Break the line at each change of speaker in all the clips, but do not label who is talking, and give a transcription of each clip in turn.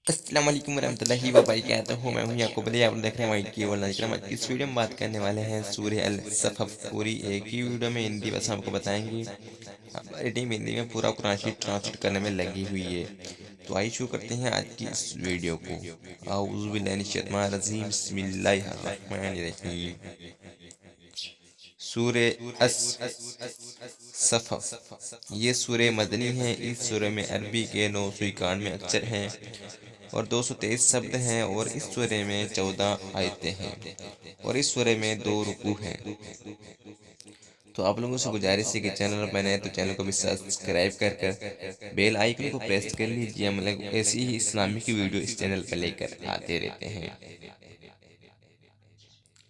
अस्सलाम वालेकुम रहमतुल्लाहि व बरकातहू। मैं हूं याकूब अली, आप देख रहे हैं वाइट की वर्ल्ड इकराम। आज की इस वीडियो में बात करने वाले हैं सूरह अल सफ़। पूरी एक ही वीडियो में हिंदी बस आपको बताएंगे। हमारी टीम हिंदी में पूरा कुरान शरीफ ट्रांसलेट करने में लगी हुई है। तो आइए शुरू करते हैं आज की इस वीडियो को। आऊज़ु बिल्लाहि मिनश शैतानिर रजीम, बिस्मिल्लाहिर रहमानिर रहीम। सूरह अस सफ़, ये सूरह मदनी है। इस सूरह में अरबी के 991 अक्षर हैं और 223 शब्द हैं, और इस सूरह में 14 आयतें हैं, और इस सूरह में 2 रुकू हैं। तो आप लोगों से गुजारिश है कि चैनल पर नए हैं तो चैनल को भी सब्सक्राइब कर बेल आइकन को प्रेस कर लीजिए। हम लोग ऐसी ही इस्लामिक वीडियो इस चैनल पर लेकर आते रहते हैं।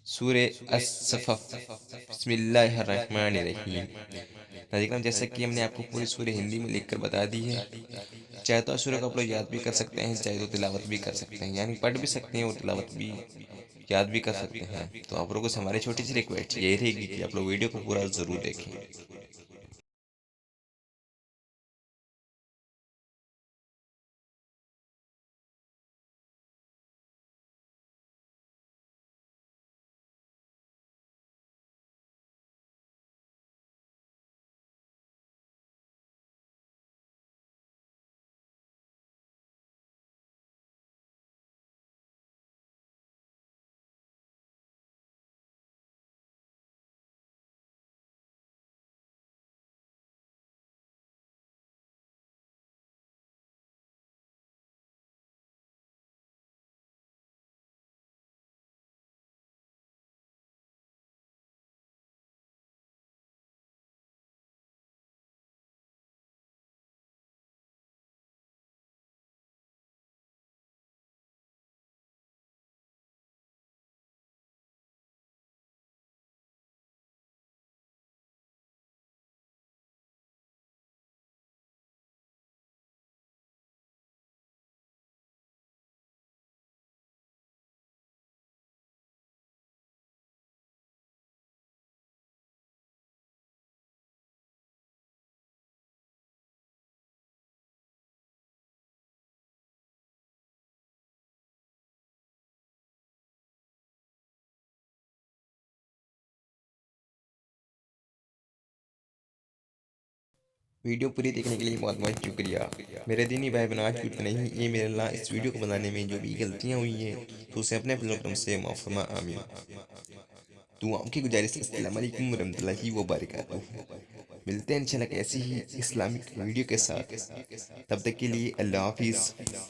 सूरह अस-सफ़, बिस्मिल्लाहिर्रहमानिर्रहीम। नाज़रीन, जैसा कि हमने आपको पूरी सूरह हिंदी में लिखकर बता दी है। चाहे तो सूरह को आप लोग याद भी कर सकते हैं, चाहे तो तिलावत भी कर सकते हैं, यानी पढ़ भी सकते हैं और तिलावत भी याद भी कर सकते हैं। तो आप लोगों से हमारी छोटी सी रिक्वेस्ट यही रहेगी कि आप लोग वीडियो को पूरा ज़रूर देखें। वीडियो पूरी देखने के लिए बहुत बहुत शुक्रिया। मेरे दीनी भाई बहन, आज झूठ नहीं, ये मेरे अल्लाह इस वीडियो को बनाने में जो भी गलतियाँ हुई हैं तो उसे अपने फजल करम से माफ़ फरमा, आमीन। दुआओं की गुजारिश। अस्सलाम वालेकुम रहमतुल्लाहि व बरकातहू। मिलते हैं इंशाल्लाह ऐसी ही इस्लामिक वीडियो के साथ। तब तक के लिए अल्लाह हाफिज़।